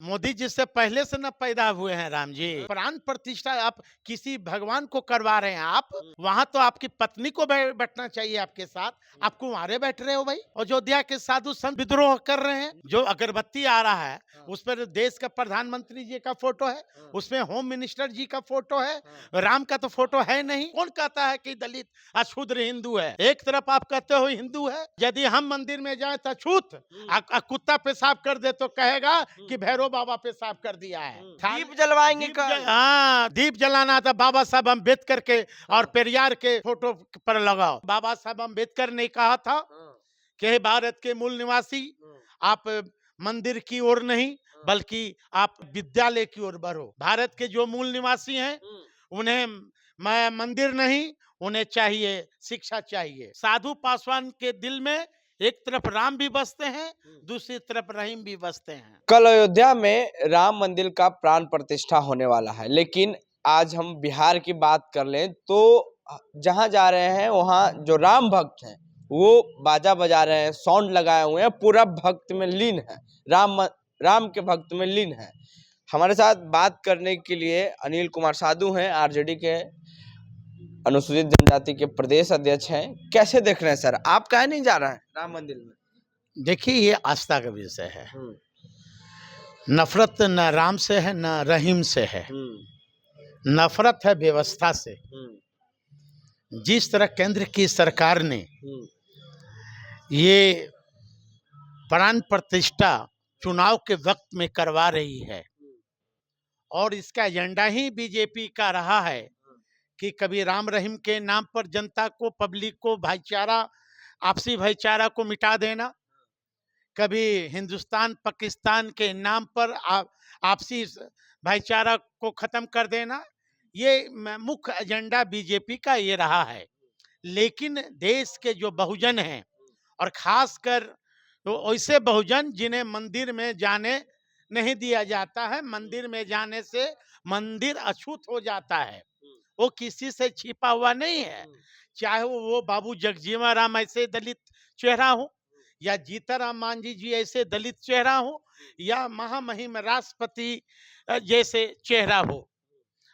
मोदी जी से पहले से न पैदा हुए हैं राम जी। प्राण प्रतिष्ठा आप किसी भगवान को करवा रहे हैं, आप वहां तो आपकी पत्नी को बैठना चाहिए आपके साथ। आप कुंवारे बैठ रहे हो भाई। अयोध्या के साधु संत विद्रोह कर रहे हैं। जो अगरबत्ती आ रहा है उस पर देश का प्रधानमंत्री जी का फोटो है, उसमें होम मिनिस्टर जी का फोटो है, राम का तो फोटो है नहीं। कौन कहता है कि दलित अशूद्र हिंदू है? एक तरफ आप कहते हो हिंदू है, यदि हम मंदिर में जाए तो छूत कुत्ता पेशाब कर दे तो कहेगा कि भैरव बाबा पेशाब कर दिया है। दीप जलवाएंगे कल। हाँ, दीप जलाना था बाबा साहब अम्बेडकर के और पेरियार के फोटो पर लगाओ। बाबा साहब अम्बेडकर ने कहा था कि हे भारत के मूल निवासी, आप मंदिर की ओर नहीं बल्कि आप विद्यालय की ओर बढ़ो। भारत के जो मूल निवासी हैं उन्हें मैं मंदिर नहीं, उन्हें चाहिए शिक्षा चाहिए। साधु पासवान के दिल में एक तरफ राम भी बसते हैं, दूसरी तरफ रहीम भी बसते हैं। कल अयोध्या में राम मंदिर का प्राण प्रतिष्ठा होने वाला है, लेकिन आज हम बिहार की बात कर लें तो जहां जा रहे हैं वहां जो राम भक्त हैं वो बाजा बजा रहे हैं, साउंड लगाए हुए हैं, पूरा भक्त में लीन है, राम के भक्त में लीन है। हमारे साथ बात करने के लिए अनिल कुमार साधु हैं, आरजेडी के अनुसूचित जनजाति के प्रदेश अध्यक्ष हैं। कैसे देख रहे हैं सर, आप काहे नहीं जा रहे हैं राम मंदिर में? देखिए, ये आस्था का विषय है। नफरत न राम से है न रहीम से है, नफरत है व्यवस्था से। जिस तरह केंद्र की सरकार ने ये प्राण प्रतिष्ठा चुनाव के वक्त में करवा रही है और इसका एजेंडा ही बीजेपी का रहा है कि कभी राम रहीम के नाम पर जनता को, पब्लिक को, भाईचारा, आपसी भाईचारा को मिटा देना, कभी हिंदुस्तान पाकिस्तान के नाम पर आपसी भाईचारा को खत्म कर देना। ये मुख्य एजेंडा बीजेपी का ये रहा है। लेकिन देश के जो बहुजन हैं और खासकर तो ऐसे बहुजन जिन्हें मंदिर में जाने नहीं दिया जाता है, मंदिर में जाने से मंदिर अछूत हो जाता है, वो किसी से छिपा हुआ नहीं है। चाहे वो बाबू जगजीवन राम ऐसे दलित चेहरा हो, या जीताराम मांझी जी ऐसे दलित चेहरा हो, या महामहिम राष्ट्रपति जैसे चेहरा हो,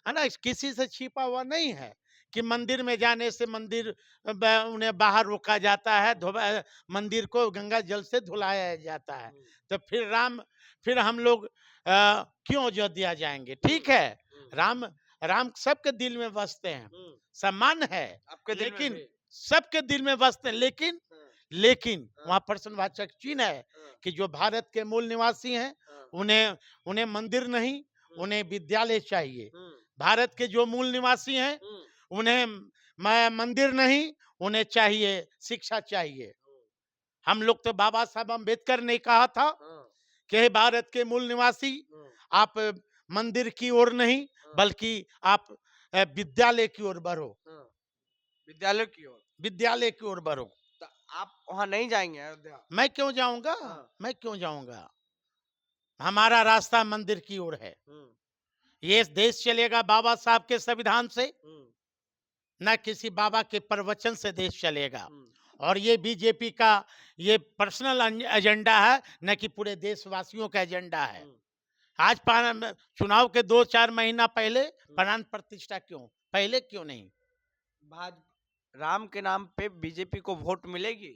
है ना। किसी से छिपा हुआ नहीं है कि मंदिर में जाने से मंदिर उन्हें बाहर रोका जाता है, मंदिर को गंगा जल से धुलाया जाता है। तो फिर हम लोग क्यों अयोध्या जाएंगे? ठीक है, राम सबके दिल में बसते हैं, सम्मान है आपके दिल में लेकिन भी? सबके दिल में बसते हैं, लेकिन वहाँ प्रश्नवाचक चिन्ह है कि जो भारत के मूल निवासी हैं उन्हें मंदिर नहीं, उन्हें विद्यालय चाहिए। भारत के जो मूल निवासी हैं उन्हें मैं मंदिर नहीं, उन्हें चाहिए शिक्षा चाहिए। हम लोग तो बाबा साहब अम्बेडकर ने कहा था कि हे भारत के मूल निवासी, आप मंदिर की ओर नहीं बल्कि आप विद्यालय की ओर बढ़ो। विद्यालय की ओर बढ़ो। तो आप वहां नहीं जाएंगे अयोध्या? मैं क्यों जाऊंगा? मैं क्यों जाऊंगा? हमारा रास्ता मंदिर की ओर है। ये देश चलेगा बाबा साहब के संविधान से, न किसी बाबा के प्रवचन से देश चलेगा। और ये बीजेपी का ये पर्सनल एजेंडा है, न कि पूरे देशवासियों का एजेंडा है। आज चुनाव के 2-4 महीना पहले प्राण प्रतिष्ठा क्यों? पहले क्यों नहीं? राम के नाम पे बीजेपी को वोट मिलेगी?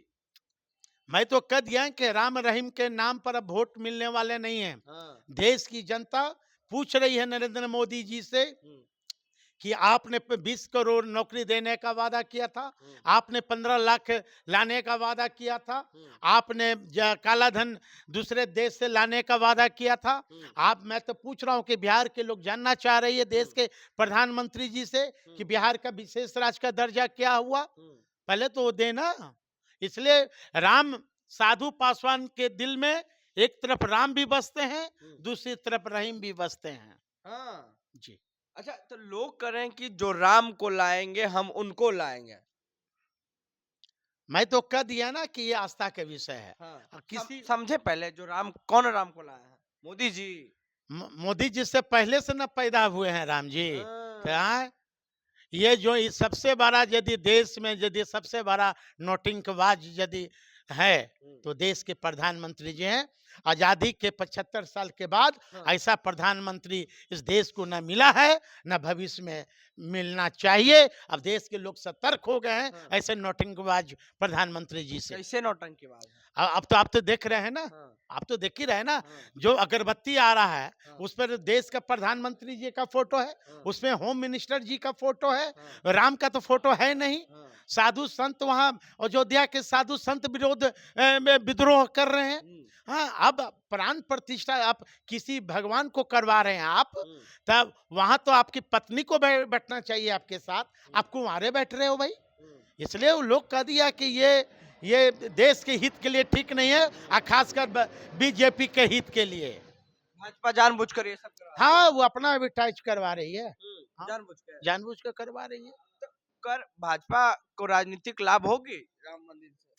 मैं तो कह दिया कि राम रहीम के नाम पर अब वोट मिलने वाले नहीं है। देश की जनता पूछ रही है नरेंद्र मोदी जी से कि आपने 20 करोड़ नौकरी देने का वादा किया था, आपने 15 लाख लाने का वादा किया था, आपने काला धन दूसरे देश से लाने का वादा किया था। मैं तो पूछ रहा हूं कि बिहार के लोग जानना चाह रही है देश के प्रधानमंत्री जी से कि बिहार का विशेष राज्य का दर्जा क्या हुआ? पहले तो वो देना। इसलिए राम साधु पासवान के दिल में एक तरफ राम भी बसते हैं, दूसरी तरफ रहीम भी बसते हैं। जी। अच्छा, तो लोग कह रहे हैं कि जो राम को लाएंगे हम उनको लाएंगे। मैं तो कह दिया ना कि ये आस्था का विषय है। किसी समझे पहले जो कौन राम को लाया है? मोदी जी। मोदी जी से पहले से न पैदा हुए हैं राम जी। ये जो सबसे बड़ा, यदि देश में यदि सबसे बड़ा नोटिंगबाज यदि है तो देश के प्रधानमंत्री जी हैं। आजादी के 75 साल के बाद हाँ। ऐसा प्रधानमंत्री इस देश को न मिला है, न भविष्य में मिलना चाहिए। अब देश के लोग सतर्क हो गए हैं हाँ। ऐसे नौटंकीबाज प्रधानमंत्री जी से। कैसे नौटंकीबाज है? अब तो आप तो देख रहे हैं ना, हाँ, आप तो देख ही रहे हैं ना, हाँ, जो अगरबत्ती आ रहा है हाँ, उस पर देश का प्रधानमंत्री जी का फोटो है, हाँ, उसमें होम मिनिस्टर जी का फोटो है, हाँ, राम का तो फोटो है नहीं। हाँ, साधु संत वहाँ अयोध्या के साधु संत विरोध में विद्रोह कर रहे हैं। हाँ, अब प्राण प्रतिष्ठा आप किसी भगवान को करवा रहे हैं आप, तब वहां तो आपकी पत्नी को बैठना चाहिए आपके साथ, आप कुंवारे बैठ रहे हो भाई। इसलिए वो लोग कह दिया कि ये देश के हित के लिए ठीक नहीं है, और खासकर बीजेपी के हित के लिए। भाजपा जानबूझकर ये सब करा रही है। हाँ, वो अपना एडवर्टाइज करवा रही है, हाँ, जानबूझकर जानबूझ कर करवा रही है। कर भाजपा को राजनीतिक लाभ होगी राम मंदिर से।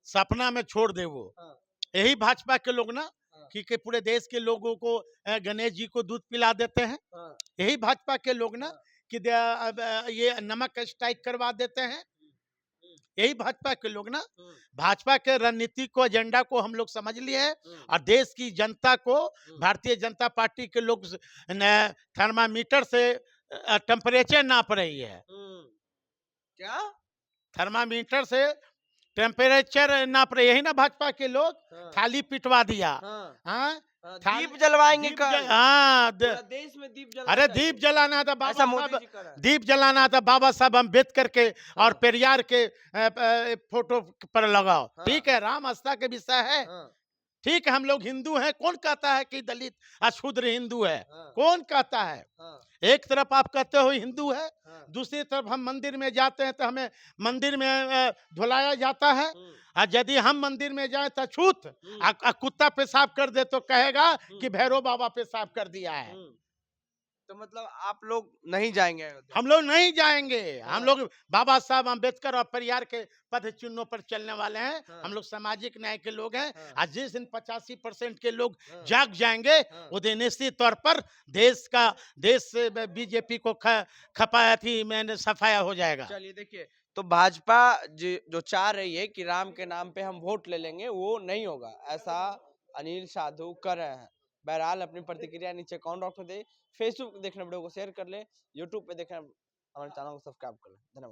सपना में छोड़ दे वो। हाँ, यही भाजपा के लोग ना, हाँ, कि पूरे देश के लोगों को गणेश जी को दूध पिला देते हैं। हाँ, यही भाजपा के लोग ना, हाँ, कि ये नमक स्ट्राइक करवा देते हैं। यही भाजपा के लोग ना, भाजपा के रणनीति को, एजेंडा को हम लोग समझ लिए हैं, और देश की जनता को भारतीय जनता पार्टी के लोग थर्मामीटर से टेम्परेचर नाप रही है। क्या? थर्मामीटर से टेम्परेचर नाप रही है। यही ना भाजपा के लोग, हाँ, थाली पिटवा दिया। हाँ, हाँ, हाँ, थाली- दीप जलवाएंगे दीप कल। हाँ, पूरा देश में दीप जलना अरे चाहिए। दीप जलाना था बाबा ऐसा मोदी साहब, जी कर रहे हैं। दीप जलाना था बाबा साहब अम्बेडकर के और पेरियार के फोटो पर लगाओ। हाँ। ठीक है, राम आस्था के विषय है, हाँ, ठीक है, हम लोग हिंदू हैं। कौन कहता है कि दलित अशूद्र हिंदू है? हाँ, कौन कहता है? हाँ, एक तरफ आप कहते हो हिंदू है, हाँ, दूसरी तरफ हम मंदिर में जाते हैं तो हमें मंदिर में धुलाया जाता है। और यदि हम मंदिर में जाए तो छूत, कुत्ता पेशाब कर दे तो कहेगा कि भैरव बाबा पेशाब कर दिया है। तो मतलब आप लोग नहीं जाएंगे अयोध्या? हम लोग नहीं जाएंगे। हाँ। हम लोग बाबा साहब अम्बेडकर और परिवार के पद चिन्हों पर चलने वाले हैं। हाँ। हम लोग सामाजिक न्याय के लोग हैं। हाँ। आज जिस दिन 85% के लोग हाँ। जाग जाएंगे, हाँ। वो दिन निश्चित तौर पर देश से बीजेपी को खपाया थी मैंने सफाया हो जाएगा। चलिए देखिए, तो भाजपा जो चाह रही है कि राम के नाम पे हम वोट ले लेंगे, वो नहीं होगा, ऐसा अनिल साधु कर रहे हैं। बहरहाल अपनी प्रतिक्रिया नीचे कमेंट बॉक्स में दे। फेसबुक देखने वीडियो को शेयर कर ले, यूट्यूब पे देखना हमारे चैनल को सब्सक्राइब कर ले। धन्यवाद।